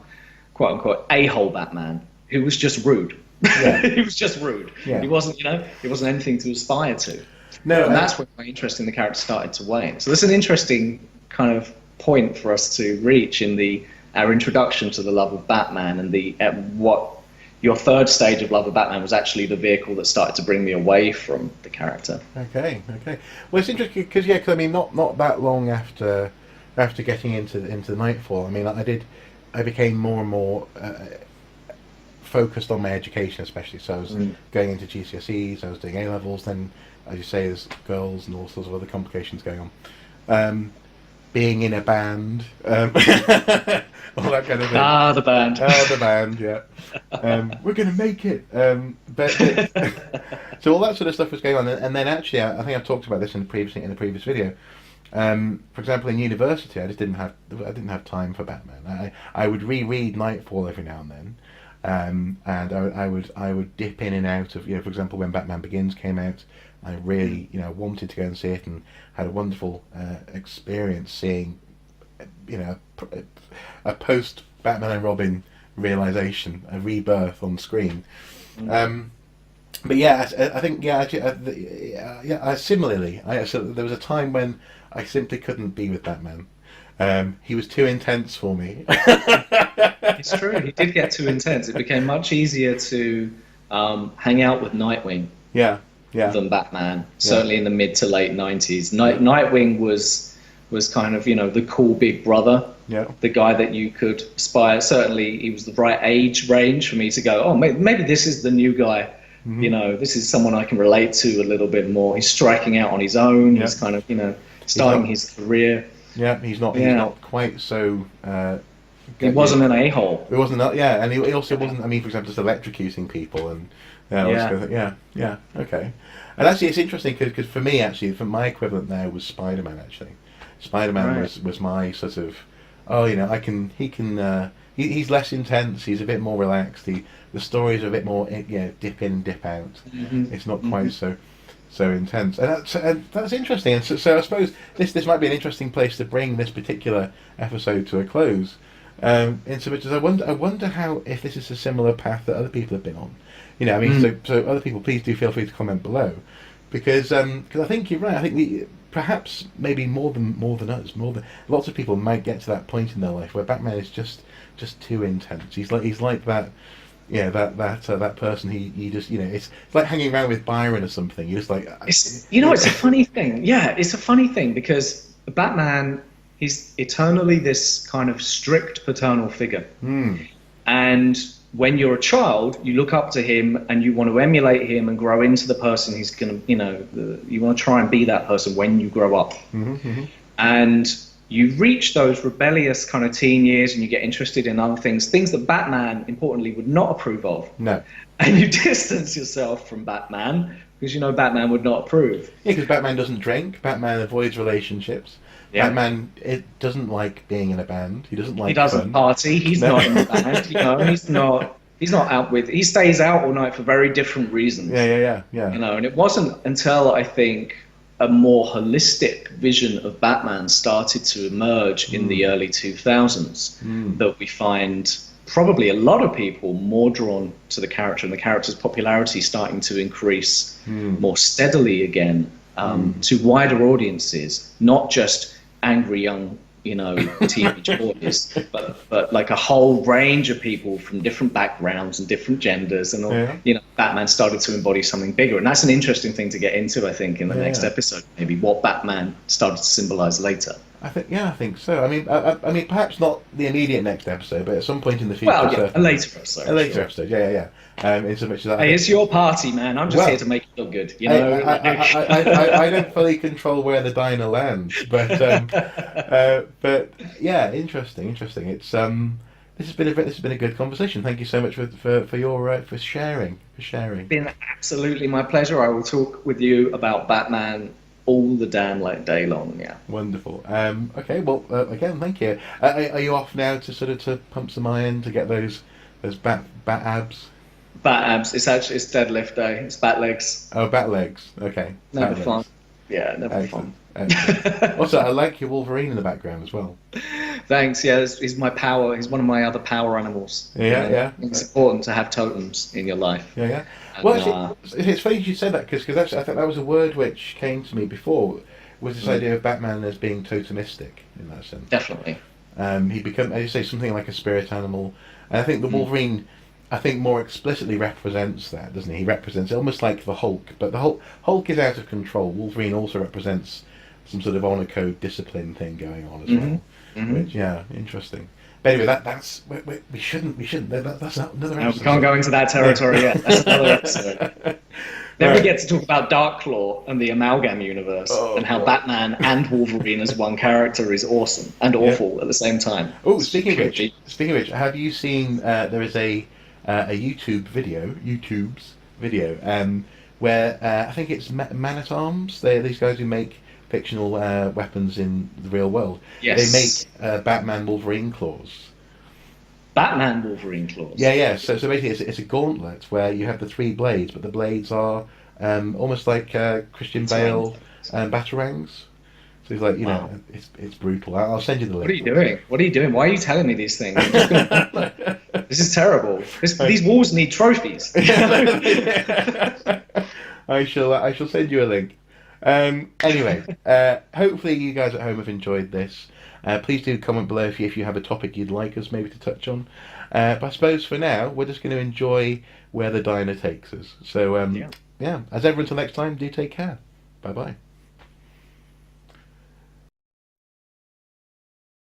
quote unquote, a-hole Batman, who was just rude. He was just rude. He wasn't, he wasn't anything to aspire to. No, and that's when my interest in the character started to wane. So that's an interesting kind of point for us to reach in our introduction to the love of Batman, and what your third stage of love of Batman was actually the vehicle that started to bring me away from the character. Okay. Well, it's interesting because I mean, not that long after getting into Nightfall, I mean, I became more and more focused on my education, especially. So I was going into GCSEs, I was doing A-levels, then, as you say, there's girls and all sorts of other complications going on. Being in a band, all that kind of thing. The band, yeah. We're going to make it. But so all that sort of stuff was going on, and then actually, I think I've talked about this in the previous video. For example, in university, I didn't have time for Batman. I would reread Nightfall every now and then, and I would dip in and out of, for example, when Batman Begins came out, I really wanted to go and see it, and had a wonderful experience seeing a post Batman and Robin realization, a rebirth on screen. But yeah, I think yeah, actually, yeah. Similarly, so there was a time when I simply couldn't be with Batman. He was too intense for me. It's true. He did get too intense. It became much easier to hang out with Nightwing Yeah, yeah, than Batman. yeah, Certainly in the mid to late 90s, yeah, Nightwing was kind of the cool big brother, yeah. the guy that you could aspire. Certainly, he was the right age range for me to go. Oh, maybe this is the new guy. Hmm. This is someone I can relate to a little bit more. He's striking out on his own. Yeah. He's kind of He's starting not. his career. Yeah, he's not. He's Yeah, not quite so. he You know, wasn't an a-hole. it wasn't that. Yeah, and he also wasn't. I mean, for example, just electrocuting people and. Yeah, Yeah, yeah, yeah. Okay, and actually, it's interesting because for me, actually, for my equivalent there was Spider-Man. Actually, Spider-Man right. was my sort of. Oh, I can. He can. He's less intense. He's a bit more relaxed. The stories are a bit more. Dip in, dip out. Hmm. It's not Hmm. quite so intense, and that's interesting. And so I suppose this might be an interesting place to bring this particular episode to a close. In so much as I wonder how if this is a similar path that other people have been on. I mean, Mm. so other people, please do feel free to comment below, because I think you're right. I think perhaps maybe more than us, more than lots of people might get to that point in their life where Batman is just too intense. He's like that. Yeah, that person. He just it's like hanging around with Byron or something. You're just like It's a funny thing. Yeah, it's a funny thing because Batman, he's eternally this kind of strict paternal figure. hmm, And when you're a child, you look up to him and you want to emulate him and grow into the person he's going to, you want to try and be that person when you grow up. hmm, hmm, And you reach those rebellious kind of teen years and you get interested in other things that Batman, importantly, would not approve of. no. And you distance yourself from Batman because Batman would not approve. Yeah, because Batman doesn't drink. Batman avoids relationships. Yeah. Batman doesn't like being in a band. He doesn't He like doesn't fun. party. He's No. not in the band. He's not. He's not out with. He stays out all night for very different reasons. Yeah, yeah, yeah, yeah. And it wasn't until I think a more holistic vision of Batman started to emerge in the early 2000s that we find probably a lot of people more drawn to the character and the character's popularity starting to increase more steadily again to wider audiences, not just angry young teenage boys, but like a whole range of people from different backgrounds and different genders, and all, Yeah. Batman started to embody something bigger, and that's an interesting thing to get into, I think, in the next Yeah. episode, maybe what Batman started to symbolize later. I think so. I mean, I mean, perhaps not the immediate next episode, but at some point in the future. Well, yeah, a certainly. later episode. A later sure. episode, yeah. In so much as that. Hey, it's your party, man. I'm just Well, here to make you look good. I don't fully control where the diner lands, but yeah, interesting. It's this has been a good conversation. Thank you so much for your for sharing. It's been absolutely my pleasure. I will talk with you about Batman all the damn day long. Yeah. Wonderful. Okay. Well, again, thank you. Are you off now to pump some iron to get those bat abs? Bat abs. It's deadlift day. It's bat legs. Oh, bat legs. Okay. Never Bat fun. legs. Yeah, never Excellent. fun. Excellent. Also, I like your Wolverine in the background as well. Thanks. Yeah, he's my power. He's one of my other power animals. Yeah. It's important to have totems in your life. Yeah. And, Well, actually, it's funny you should say that because actually I think that was a word which came to me before. Was this idea of Batman as being totemistic in that sense? Definitely. He become, as you say, something like a spirit animal, and I think the Wolverine, I think more explicitly represents that, doesn't he? He represents almost like the Hulk, but the Hulk is out of control. Wolverine also represents some sort of honor code discipline thing going on as well. Which, yeah, interesting. But anyway, that's we shouldn't. That's another No, we episode. can't go into that territory yet. That's another episode. Then we get to talk about Darkclaw and the Amalgam universe and how Batman and Wolverine as one character is awesome and awful at the same time. Oh, speaking of which, have you seen? There is a YouTube's video, where I think it's Man at Arms. They're these guys who make fictional weapons in the real world. Yes. They make Batman Wolverine claws. Batman Wolverine claws. Yeah. So basically, it's a gauntlet where you have the three blades, but the blades are almost like Christian Bale batarangs. So it's like it's brutal. I'll send you the link. What are you doing? Why are you telling me these things? They're This is terrible. These walls need trophies. I shall send you a link. Anyway, hopefully you guys at home have enjoyed this. Please do comment below if you have a topic you'd like us maybe to touch on. But I suppose for now we're just going to enjoy where the diner takes us. So yeah, as ever, until next time, do take care. Bye bye.